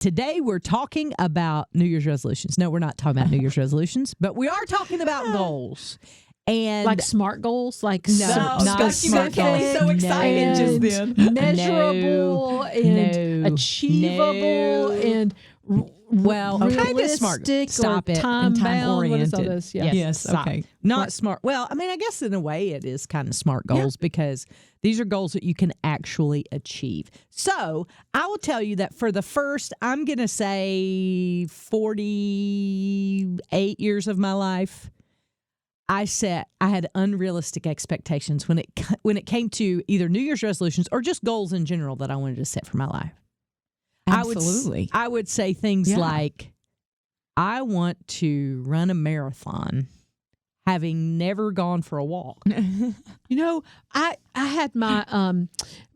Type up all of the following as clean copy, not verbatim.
today we're talking about New Year's resolutions. No, we're not talking about New Year's resolutions, but we are talking about goals. And like SMART goals, like not SMART goals. So excited just then. Measurable and achievable and kind of smart. Stop it. time Time bound. What is all oriented. this? Yeah. Yes. Okay. Not smart. Well, I mean, I guess in a way it is kind of smart goals because these are goals that you can actually achieve. So I will tell you that for the first, I'm going to say 48 years of my life, I had unrealistic expectations when it came to either New Year's resolutions or just goals in general that I wanted to set for my life. Absolutely. I would say things like, I want to run a marathon, having never gone for a walk. You know, I had my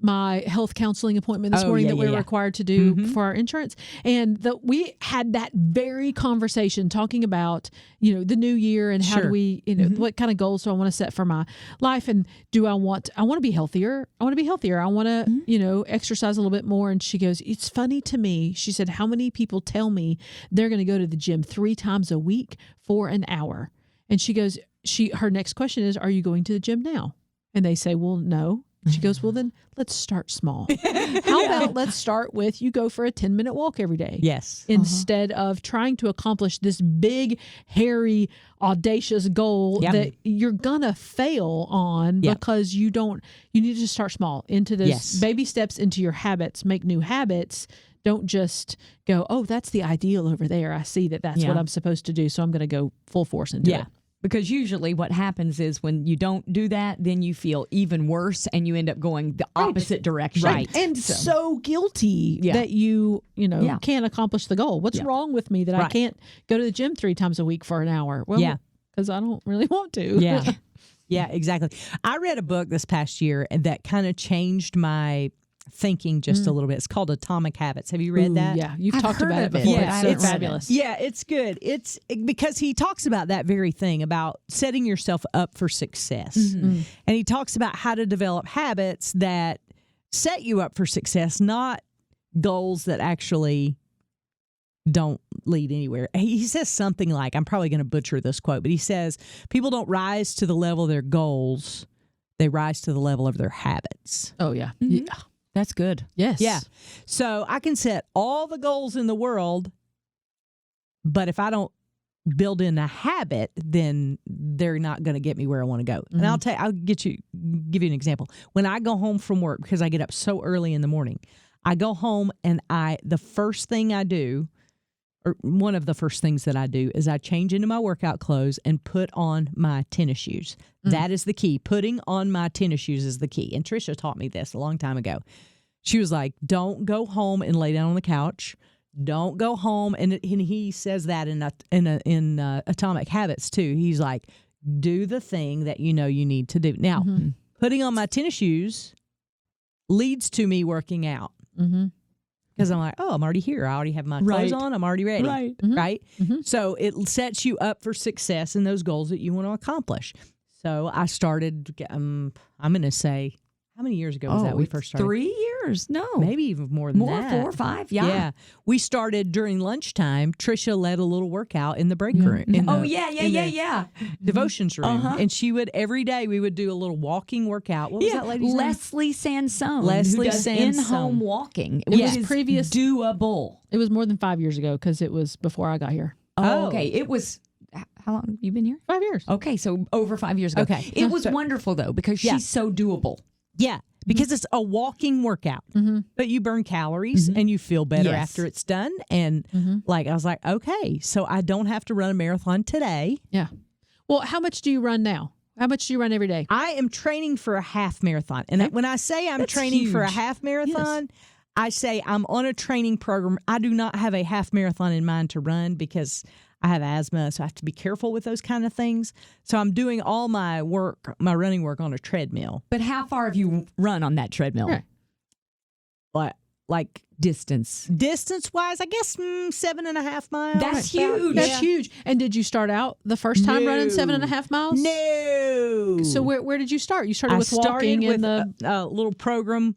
my health counseling appointment this morning that we were required to do for our insurance, and we had that very conversation talking about, you know, the new year and how do we, you know, what kind of goals do I want to set for my life, and I want to be healthier. I want to be healthier. I want to, you know, exercise a little bit more. And she goes, it's funny to me. She said, how many people tell me they're going to go to the gym 3 times a week for an hour? And she goes, her next question is, are you going to the gym now? And they say, well, no. She goes, well, then let's start small. How about let's start with you go for a 10-minute walk every day? Yes. Instead of trying to accomplish this big, hairy, audacious goal that you're going to fail on because you need to start small into this baby steps into your habits, make new habits. Don't just go, oh, that's the ideal over there. I see that's what I'm supposed to do. So I'm going to go full force into it. Because usually what happens is when you don't do that, then you feel even worse and you end up going the opposite direction. Right. And so guilty that you can't accomplish the goal. What's wrong with me that I can't go to the gym 3 times a week for an hour? Well, because I don't really want to. Yeah. Yeah, exactly. I read a book this past year that kind of changed my thinking just a little bit. It's called Atomic Habits. Have you read that? Yeah, you've talked about it before. Yeah, it's so fabulous. Yeah, it's good. It's because he talks about that very thing, about setting yourself up for success. And he talks about how to develop habits that set you up for success, not goals that actually don't lead anywhere. He says something like, I'm probably going to butcher this quote, but he says, people don't rise to the level of their goals. They rise to the level of their habits. Oh, yeah. Yeah. That's good. Yes. Yeah. So I can set all the goals in the world, but if I don't build in a habit, then they're not going to get me where I want to go. And I'll give you an example. When I go home from work, because I get up so early in the morning, I go home and the first thing I do, or one of the first things that I do, is I change into my workout clothes and put on my tennis shoes. That is the key. Putting on my tennis shoes is the key. And Tricia taught me this a long time ago. She was like, don't go home and lay down on the couch. Don't go home. And he says that in Atomic Habits too. He's like, do the thing that you know you need to do. Now, putting on my tennis shoes leads to me working out. Because I'm like, oh, I'm already here. I already have my clothes on. I'm already ready. Right. Right? So it sets you up for success in those goals that you want to accomplish. So I started, I'm going to say, how many years ago was that we first started? 3 years? No. Maybe even more than that. 4 or 5, yeah. We started during lunchtime. Tricia led a little workout in the break room. Devotions room. And she would, every day we would do a little walking workout. What was that lady's name? Leslie Sansone. Leslie who does Sansone. in-home walking. It was previous. Doable. It was more than 5 years ago because it was before I got here. Oh, okay. It was... How long have you been here? 5 years. Okay, so over 5 years ago. Okay. It was wonderful, though, because she's so doable. Yeah, because it's a walking workout, but you burn calories and you feel better after it's done. And I was like, okay, so I don't have to run a marathon today. Yeah. Well, how much do you run now? How much do you run every day? I am training for a half marathon. And when I say I'm training for a half marathon, I say I'm on a training program. I do not have a half marathon in mind to run because I have asthma, so I have to be careful with those kind of things. So I'm doing all my running work on a treadmill. But how far have you run on that treadmill? Like distance? Distance-wise, I guess 7.5 miles. That's huge. That's huge. And did you start out the first time running 7.5 miles? No. So where did you start? You started with walking with in the a little program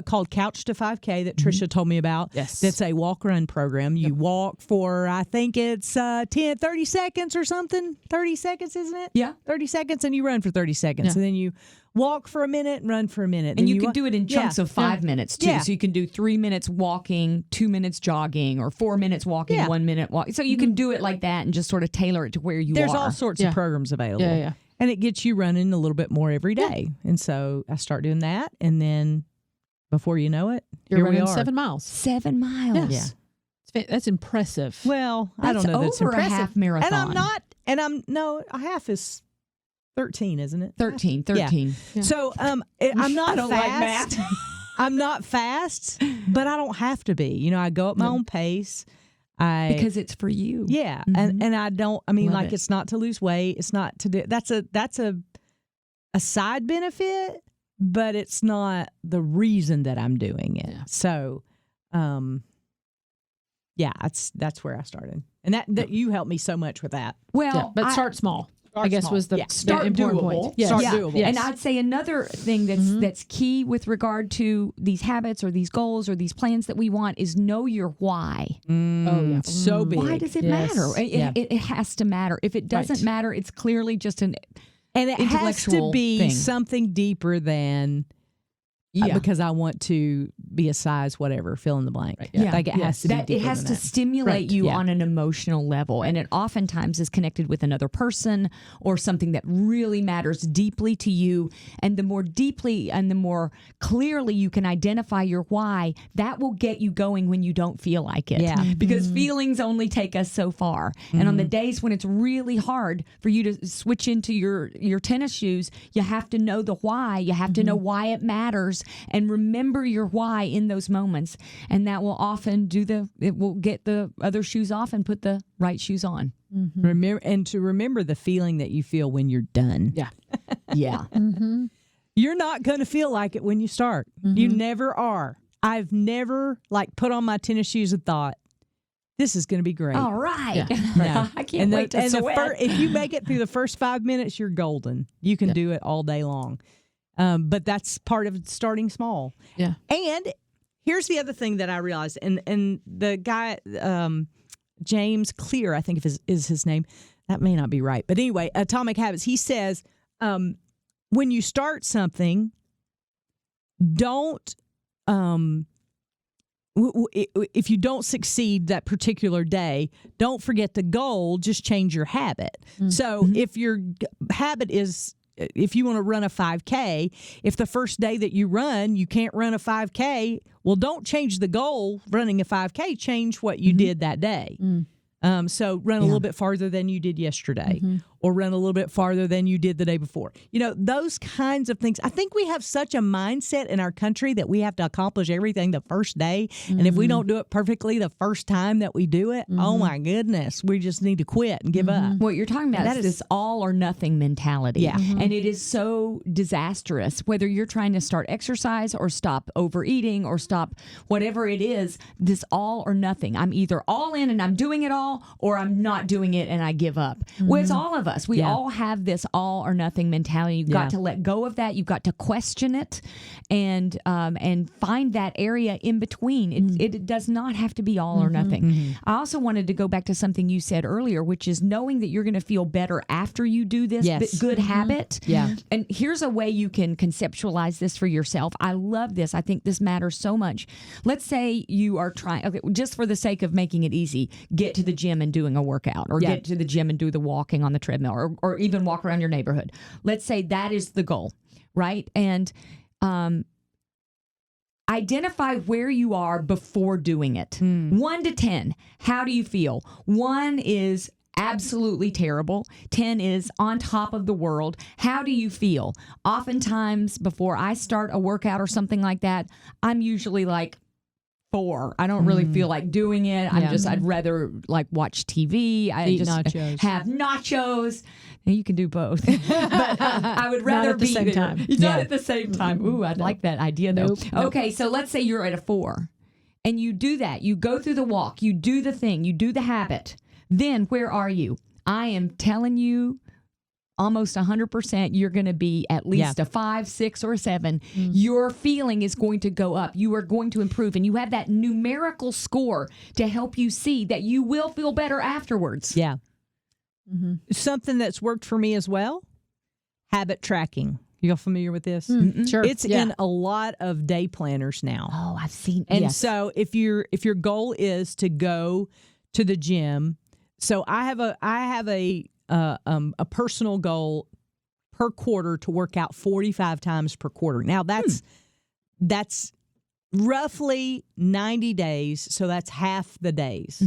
called Couch to 5K that Tricia told me about. Yes. That's a walk-run program. You walk for, I think it's 30 seconds or something. 30 seconds, isn't it? Yeah. 30 seconds, and you run for 30 seconds. Yeah. And then you walk for a minute and run for a minute. And then you can do it in chunks of 5 minutes, too. Yeah. So you can do 3 minutes walking, 2 minutes jogging, or 4 minutes walking, 1 minute walk. So you can do it like that and just sort of tailor it to where you There's are. all sorts of programs available. Yeah, yeah. And it gets you running a little bit more every day. And so I start doing that. And then before you know it, You're here we running are. 7 miles. 7 miles. Yes. That's impressive. Well, I don't know. That's over impressive. a half marathon. And I'm not. No, a half is 13, isn't it? 13. Yeah. So I'm not I don't like fast. math. I'm not fast, but I don't have to be. You know, I go at my own pace. Because it's for you. Yeah, Mhm. and I don't. I mean, Love like it. it's not to lose weight. It's not to do. That's a side benefit, but it's not the reason that I'm doing it. Yeah. So, yeah, that's where I started, and that you helped me so much with that. Well, Yeah, but start small. I guess was the Start important doable. point. Yes. Start Yeah. doable. Yes. And I'd say another thing that's key with regard to these habits or these goals or these plans that we want is know your why. Oh, yeah. So big. Why does it Yes. matter? Yeah. It has to matter. If it doesn't Right. matter, it's clearly just an And it has to intellectual be thing. something deeper than because I want to be a size whatever, fill in the blank. Right, yeah. Like it has to be that deeper it has than to that. stimulate Right. you Yeah. on an emotional level, and it oftentimes is connected with another person or something that really matters deeply to you. And the more deeply and the more clearly you can identify your why, that will get you going when you don't feel like it. Yeah. Because feelings only take us so far. And on the days when it's really hard for you to switch into your tennis shoes, you have to know the why. You have to know why it matters and remember your why in those moments. And that will often it will get the other shoes off and put the right shoes on. Remember the feeling that you feel when you're done. Yeah. Yeah. You're not going to feel like it when you start. You never are. I've never put on my tennis shoes and thought, this is going to be great. All right. No. I can't wait to sweat. If you make it through the first 5 minutes, you're golden. You can do it all day long. But that's part of starting small. Yeah. And here's the other thing that I realized, and the guy, James Clear, I think is his name. That may not be right. But anyway, Atomic Habits, he says, when you start something, don't, if you don't succeed that particular day, don't forget the goal, just change your habit. So if your habit is, if you want to run a 5K, if the first day that you run, you can't run a 5K, well, don't change the goal running a 5K, change what you did that day. So run a little bit farther than you did yesterday, or run a little bit farther than you did the day before. You know, those kinds of things. I think we have such a mindset in our country that we have to accomplish everything the first day. And if we don't do it perfectly the first time that we do it, oh my goodness, we just need to quit and give up. What you're talking about is this all or nothing mentality. Yeah. And it is so disastrous, whether you're trying to start exercise or stop overeating or stop whatever it is, this all or nothing. I'm either all in and I'm doing it all, or I'm not doing it and I give up. Well, it's all of us. We all have this all or nothing mentality. You've got to let go of that. You've got to question it and find that area in between. It does not have to be all or nothing. I also wanted to go back to something you said earlier, which is knowing that you're going to feel better after you do this good habit. Yeah. And here's a way you can conceptualize this for yourself. I love this. I think this matters so much. Let's say you are trying, okay, just for the sake of making it easy, get to the gym and doing a workout, or get to the gym and do the walking on the treadmill, or even walk around your neighborhood. Let's say that is the goal, right? And identify where you are before doing it. 1 to 10, how do you feel? 1 is absolutely terrible. 10 is on top of the world. How do you feel? Oftentimes, before I start a workout or something like that, I'm usually like 4. I don't really feel like doing it. I'd rather watch TV. Eat nachos. Have nachos. And you can do both. But I would rather at the be same there. time. Not at the same time. Ooh, I'd like that idea though. Nope. Okay, so let's say you're at a 4. and you do that. You go through the walk. You do the thing. You do the habit. Then where are you? I am telling you, almost 100%, you're going to be at least a 5, 6, or 7. Your feeling is going to go up. You are going to improve. And you have that numerical score to help you see that you will feel better afterwards. Yeah. Something that's worked for me as well, habit tracking. You familiar with this? Sure. It's in a lot of day planners now. Oh, I've seen. And yes. so if your goal is to go to the gym, so I have a personal goal per quarter to work out 45 times per quarter. Now that's roughly 90 days, so that's half the days.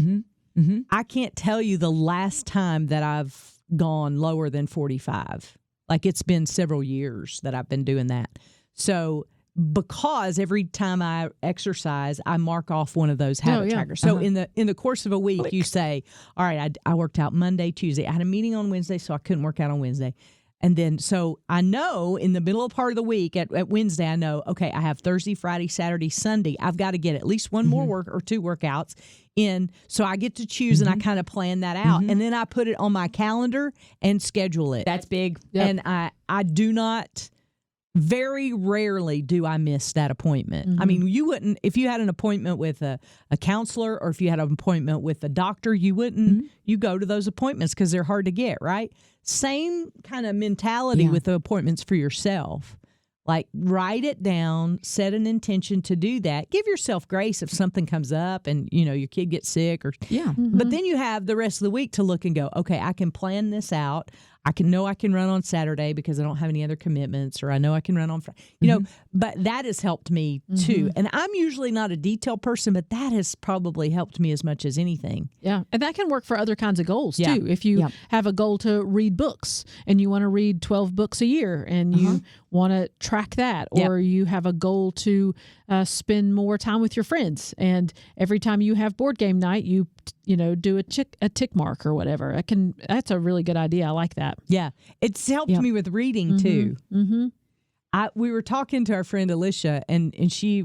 I can't tell you the last time that I've gone lower than 45. Like, it's been several years that I've been doing that. So because every time I exercise, I mark off one of those habit trackers. So in the course of a week, you say, all right, I worked out Monday, Tuesday. I had a meeting on Wednesday, so I couldn't work out on Wednesday. And then, so I know in the middle of part of the week at Wednesday, I know, okay, I have Thursday, Friday, Saturday, Sunday. I've got to get at least one more work or 2 workouts in. So I get to choose and I kind of plan that out. And then I put it on my calendar and schedule it. That's big. And I do not, very rarely do I miss that appointment. I mean, you wouldn't, if you had an appointment with a counselor or if you had an appointment with a doctor, you wouldn't, you go to those appointments because they're hard to get, right? Same kind of mentality with the appointments for yourself. Like, write it down, set an intention to do that. Give yourself grace if something comes up and, you know, your kid gets sick or But then you have the rest of the week to look and go, okay, I can plan this out. I can run on Saturday because I don't have any other commitments, or I know I can run on Friday. You know, but that has helped me too. And I'm usually not a detailed person, but that has probably helped me as much as anything. Yeah. And that can work for other kinds of goals too. If you have a goal to read books and you want to read 12 books a year and you want to track that, or you have a goal to spend more time with your friends, and every time you have board game night, you do a tick mark or whatever. That's a really good idea. I like that. Yeah. It's helped me with reading too. We were talking to our friend Alicia, and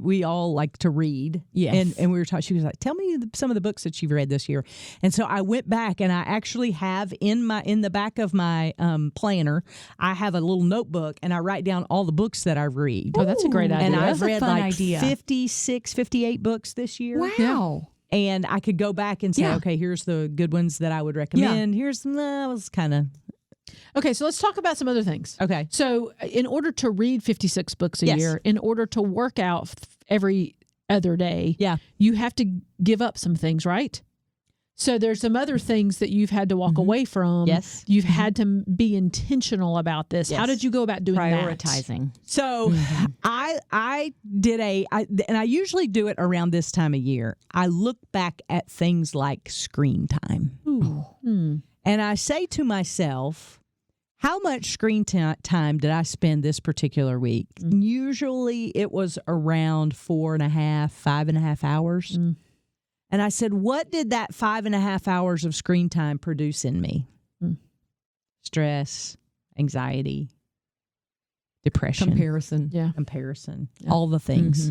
we all like to read. Yes. And we were talking, she was like, tell me some of the books that you've read this year. And so I went back, and I actually have in the back of my planner, I have a little notebook, and I write down all the books that I read. Oh, that's a great idea. And I've That's a read fun like idea. 56, 58 books this year. Wow. And I could go back and say, okay, here's the good ones that I would recommend. Here's that was kind of. Okay, so let's talk about some other things. Okay. So in order to read 56 books a year, in order to work out every other day, you have to give up some things, right? So there's some other things that you've had to walk away from. Yes. You've had to be intentional about this. Yes. How did you go about doing Prioritizing. So I did and I usually do it around this time of year. I look back at things like screen time. And I say to myself, how much screen time did I spend this particular week? Usually it was around 5.5 hours. And I said, what did that 5.5 hours of screen time produce in me? Stress, anxiety, depression. Comparison. All the things.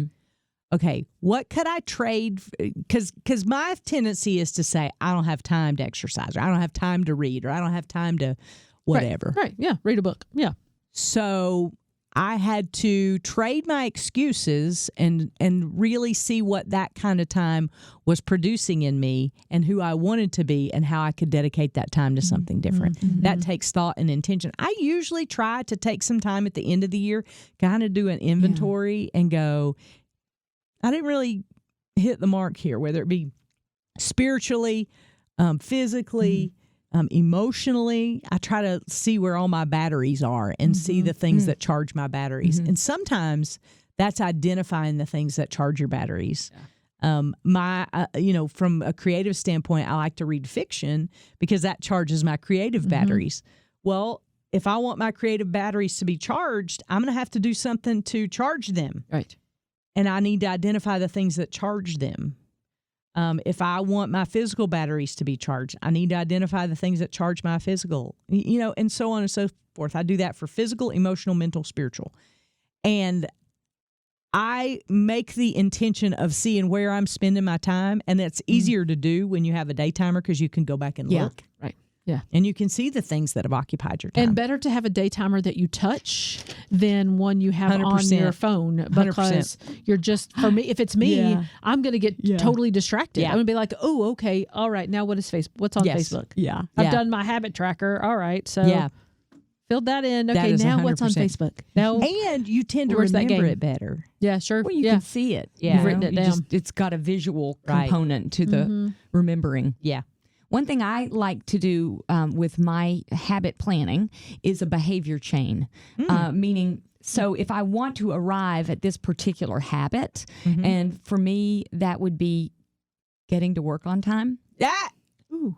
Okay, what could I trade? Because my tendency is to say, I don't have time to exercise, or I don't have time to read, or I don't have time to whatever. Right. Yeah. Read a book. Yeah. So I had to trade my excuses and really see what that kind of time was producing in me and who I wanted to be and how I could dedicate that time to something different. That takes thought and intention. I usually try to take some time at the end of the year, kind of do an inventory and go, I didn't really hit the mark here, whether it be spiritually, physically, emotionally. I try to see where all my batteries are and see the things that charge my batteries. And sometimes that's identifying the things that charge your batteries. From a creative standpoint, I like to read fiction because that charges my creative batteries. Well, if I want my creative batteries to be charged, I'm going to have to do something to charge them. Right. And I need to identify the things that charge them. If I want my physical batteries to be charged, I need to identify the things that charge my physical, and so on and so forth. I do that for physical, emotional, mental, spiritual. And I make the intention of seeing where I'm spending my time, and it's easier to do when you have a day timer because you can go back and look. Right. Yeah. And you can see the things that have occupied your time. And better to have a day timer that you touch than one you have 100%. On your phone, because 100%. You're just, for me, if it's me, I'm going to get totally distracted. I'm going to be like, oh, okay, all right, now what's on Facebook? Yeah. I've done my habit tracker. All right, so filled that in. Okay, now 100%. What's on Facebook? Now, and you tend to remember it better. Yeah, sure. Well, you can see it. Yeah. You've written it down. It's got a visual component to the remembering. Yeah. One thing I like to do with my habit planning is a behavior chain, meaning, so if I want to arrive at this particular habit, and for me, that would be getting to work on time. Yeah.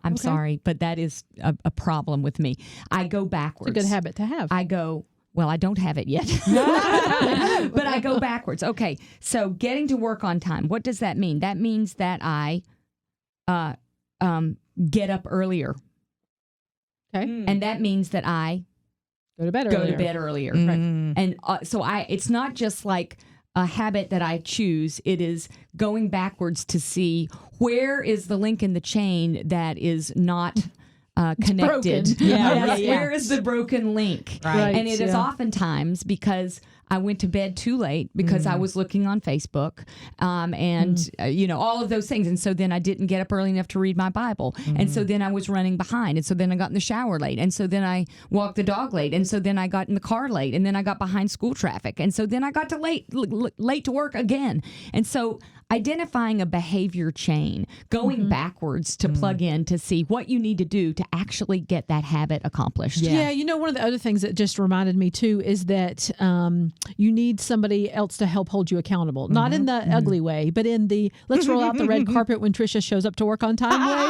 I'm sorry, but that is a problem with me. I go backwards. It's a good habit to have. I don't have it yet, but I go backwards. Okay, so getting to work on time. What does that mean? That means that I get up earlier. Okay. And that means that I go to bed earlier. Right. And so it's not just like a habit that I choose. It is going backwards to see where is the link in the chain that is not connected. Where is the broken link? Right. And it is oftentimes because I went to bed too late because I was looking on Facebook and all of those things. And so then I didn't get up early enough to read my Bible. And so then I was running behind. And so then I got in the shower late. And so then I walked the dog late. And so then I got in the car late. And then I got behind school traffic. And so then I got to late to work again. And so identifying a behavior chain, going backwards to plug in to see what you need to do to actually get that habit accomplished. Yeah, one of the other things that just reminded me too is that you need somebody else to help hold you accountable. Not in the ugly way, but in the let's roll out the red carpet when Tricia shows up to work on time way.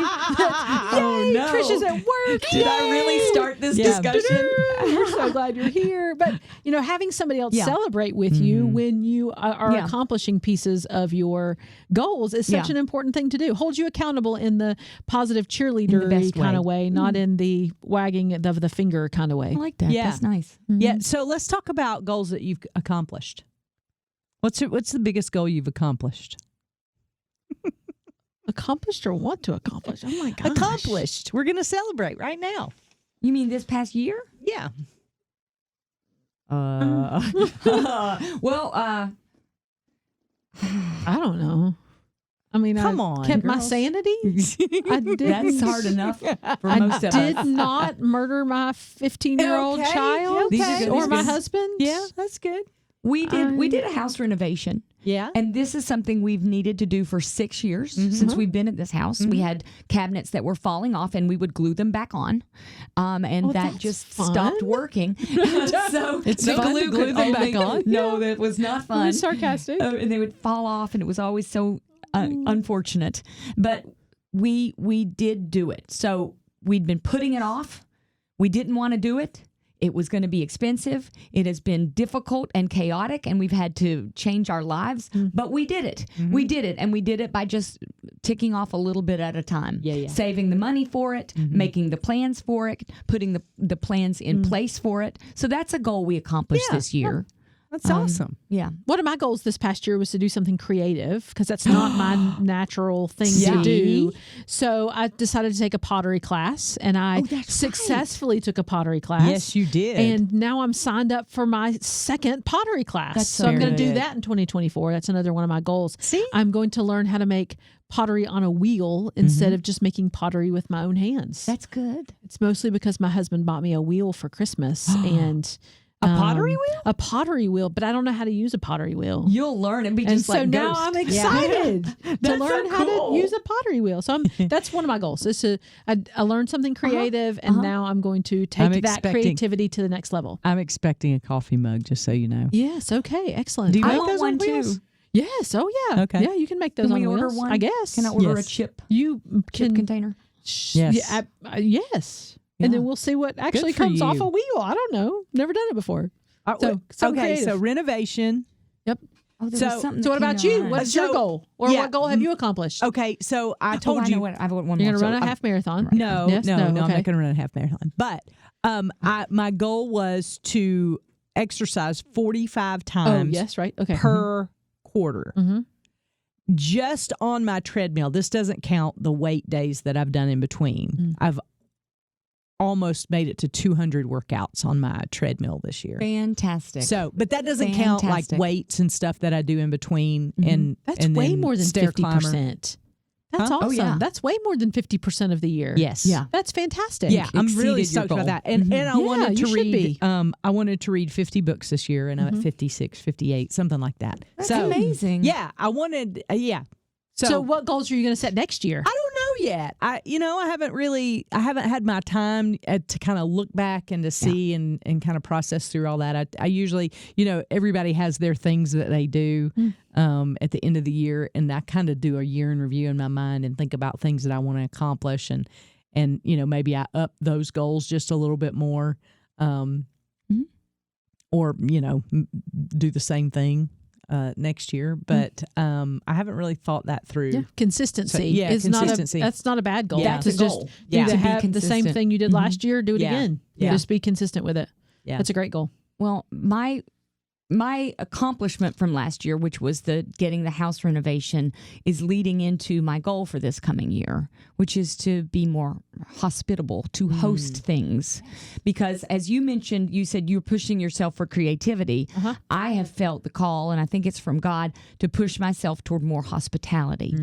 Oh no, Tricia's at work. Did I really start this discussion? We're so glad you're here. But having somebody else celebrate with you when you are accomplishing pieces of your goals is such an important thing to do. Hold you accountable in the positive cheerleader kind of way, not in the wagging of the finger kind of way. I like that. Yeah. That's nice. Yeah. So let's talk about goals that you've accomplished. What's the biggest goal you've accomplished? Accomplished or want to accomplish? Oh my gosh. Accomplished. We're going to celebrate right now. You mean this past year? Yeah. Well, I don't know. I mean, Come on, kept my girls. sanity. I didn't. That's hard enough for most of us. I did not murder my 15-year-old Okay, child These are good. or These my good. husband. Yeah, that's good. We did a house renovation. Yeah. And this is something we've needed to do for 6 years since we've been at this house. We had cabinets that were falling off and we would glue them back on. And that just stopped working. So It's the fun to glue could them only- back on. No, that was not fun. It was sarcastic. And they would fall off and it was always so unfortunate. But we did do it. So we'd been putting it off. We didn't want to do it. It was going to be expensive. It has been difficult and chaotic, and we've had to change our lives. But we did it. We did it, and we did it by just ticking off a little bit at a time. Saving the money for it, making the plans for it, putting the plans in place for it. So that's a goal we accomplished this year. That's awesome. Yeah. One of my goals this past year was to do something creative because that's not my natural thing to do. So I decided to take a pottery class, and I successfully took a pottery class. Yes, you did. And now I'm signed up for my second pottery class. So I'm going to do that in 2024. That's another one of my goals. See? I'm going to learn how to make pottery on a wheel instead of just making pottery with my own hands. That's good. It's mostly because my husband bought me a wheel for Christmas and a pottery wheel? A pottery wheel, but I don't know how to use a pottery wheel. You'll learn and be And just so like now Ghost. I'm excited to That's learn so how cool. to use a pottery wheel. So that's one of my goals. I learned something creative, and now I'm going to take that creativity to the next level. I'm expecting a coffee mug, just so you know. Yes. Okay. Excellent. Do you I make want those one on wheels? too. Yes. Oh yeah. Okay. Yeah, you can make those Can on we order wheels. one? I guess. Can I order a Yes. chip You can. container? Yes. Yeah, yes. Yeah. And then we'll see what actually for comes off you. a wheel. I don't know. Never done it before. So okay, creative. so renovation. Yep. Oh, there So- was something So what that about came to you? mind. What's So- your goal? Or yeah. what goal have you accomplished? Okay, so I Oh, told I you. know what, I have one more. You're going to So run a half marathon? No, Yes, no, I'm okay. not going to run a half marathon. But my goal was to exercise 45 times yes, right. Okay. per quarter. Mm-hmm. Just on my treadmill. This doesn't count the weight days that I've done in between. I've almost made it to 200 workouts on my treadmill this year. Fantastic. So, but that doesn't count like weights and stuff that I do in between. And That's and way then more than stair 50%. That's Huh? awesome. Oh, yeah. That's way more than 50% of the year. Yes. Yeah. That's fantastic. Yeah, I'm really Exceeded your stoked about goal. that. And I wanted you to should read be. I wanted to read 50 books this year, and I'm at 56, 58, something like that. That's so amazing. Yeah, I wanted So what goals are you going to set next year? I don't know yet. I haven't had my time to kind of look back and to see and kind of process through all that. I usually, everybody has their things that they do at the end of the year, and I kind of do a year in review in my mind and think about things that I want to accomplish, and maybe I up those goals just a little bit more, or do the same thing next year, but I haven't really thought that through. Yeah. Consistency. So, consistency. That's not a bad goal. Yeah, to it's a goal. just Yeah. to To be have the same consistent. thing you did last year, do it again. Yeah. Just be consistent with it. Yeah. That's a great goal. Well, my accomplishment from last year, which was getting the house renovation, is leading into my goal for this coming year, which is to be more hospitable, to host things. Because as you mentioned, you said you're pushing yourself for creativity. I have felt the call, and I think it's from God, to push myself toward more hospitality.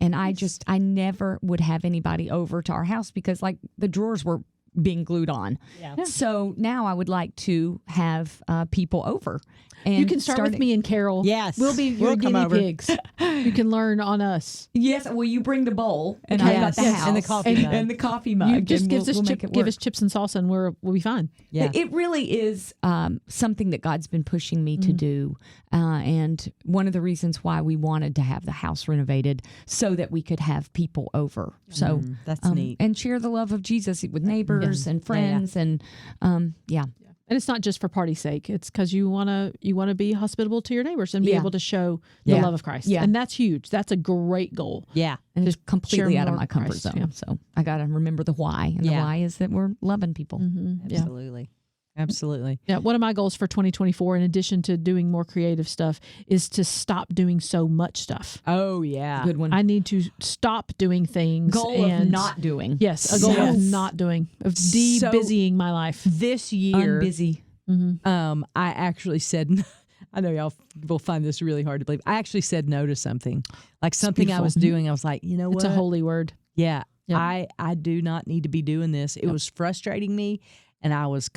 And I never would have anybody over to our house because like the drawers were being glued on. Yeah. So now I would like to have people over. And You can start with me and Carol. Yes. We'll be your We'll come guinea over. pigs. You can learn on us. Yes, well, you bring the bowl, and Okay. I got the Yes, house and the coffee mug. and the coffee mug. You just and give we'll make it give work. us chips and salsa, and we'll be fine. Yeah. It really is something that God's been pushing me to do, and one of the reasons why we wanted to have the house renovated so that we could have people over. So that's neat. and share the love of Jesus with neighbors and friends, and And it's not just for party's sake. It's because you wanna be hospitable to your neighbors and be Yeah. able to show the Yeah. love of Christ. Yeah. And that's huge. That's a great goal. Yeah. and it's Just completely share out of more my comfort Christ, zone. yeah. So I got to remember the why, and the Yeah. why is that we're loving people. Yeah. Absolutely. Absolutely. Yeah, one of my goals for 2024, in addition to doing more creative stuff, is to stop doing so much stuff. Oh, yeah. Good one. I need to stop doing things. Goal and of not doing. Yes, a goal Yes. of not doing, of So- de-busying my life. This year, Unbusy. I actually said, I know y'all will find this really hard to believe. I actually said no to something. Like something I beautiful. was doing. I was like, you know what? It's a holy word. Yeah. Yeah. I do not need to be doing this. It was frustrating me. And I was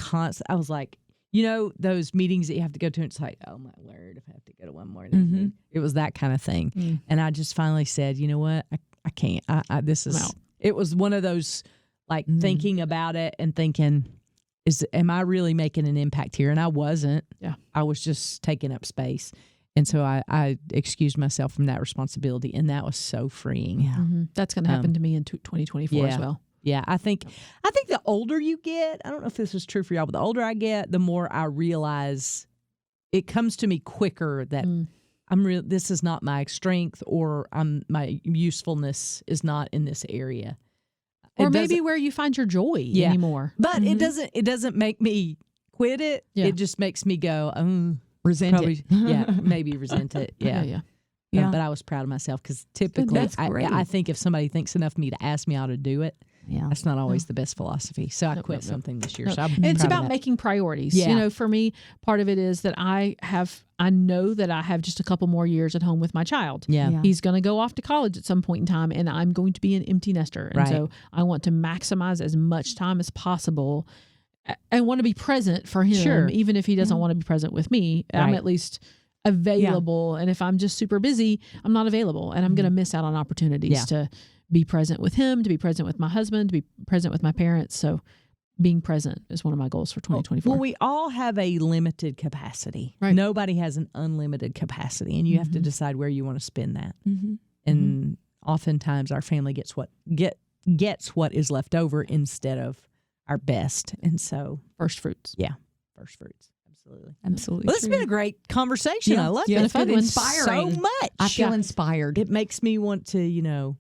I was like, those meetings that you have to go to, and it's like, oh my word, if I have to go to one more of these meetings. It was that kind of thing. And I just finally said, you know what? I can't. This is, Wow. it was one of those like thinking about it and thinking, am I really making an impact here? And I wasn't. Yeah. I was just taking up space. And so I excused myself from that responsibility. And that was so freeing. Yeah. That's going to happen to me in 2024 as well. Yeah, I think the older you get, I don't know if this is true for y'all, but the older I get, the more I realize it comes to me quicker that this is not my strength, or my usefulness is not in this area. Or maybe where you find your joy anymore. But it doesn't make me quit it. Yeah. It just makes me go, Resent probably, it. maybe resent it. Yeah. Yeah. Yeah. But I was proud of myself because typically That's great. I think if somebody thinks enough of me to ask me how to do it, Yeah. that's not always the best philosophy. So I quit no. something this year. No. So I'm And it's proud of about that. making priorities. Yeah. For me, part of it is that I know that I have just a couple more years at home with my child. Yeah. Yeah. He's going to go off to college at some point in time, and I'm going to be an empty nester. And Right. so I want to maximize as much time as possible. I want to be present for him, Sure. even if he doesn't want to be present with me. I'm Right. at least available. And if I'm just super busy, I'm not available. And I'm going to miss out on opportunities Yeah. to be present with him, to be present with my husband, to be present with my parents. So being present is one of my goals for 2024. Well, we all have a limited capacity. Right. Nobody has an unlimited capacity, and you have to decide where you want to spend that. Mm-hmm. And oftentimes, our family gets what is left over instead of our best. And so, First fruits. first fruits, absolutely. Absolutely. Well, this has been a great conversation. Yeah. I love Yeah, it. it's been inspiring. so much. I feel inspired. It makes me want to,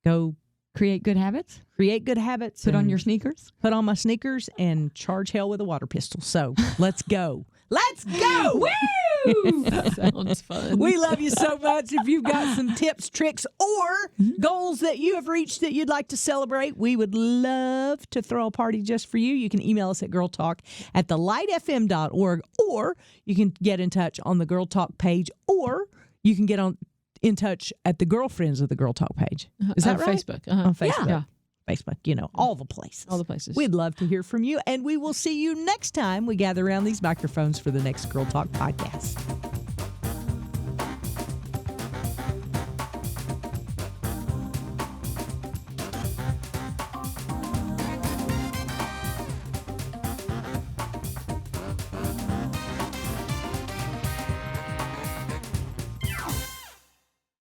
go Create good habits. create good habits. Put on and your sneakers. put on my sneakers and charge hell with a water pistol. So let's go. Let's go. Woo! That sounds fun. We love you so much. If you've got some tips, tricks, or goals that you have reached that you'd like to celebrate, we would love to throw a party just for you. You can email us at girltalk@thelightfm.org, or you can get in touch on the Girl Talk page, or you can get in touch at the Girlfriends of the Girl Talk page. Is that right? Facebook. On Facebook. Yeah. Facebook, all the places. All the places. We'd love to hear from you, and we will see you next time we gather around these microphones for the next Girl Talk podcast.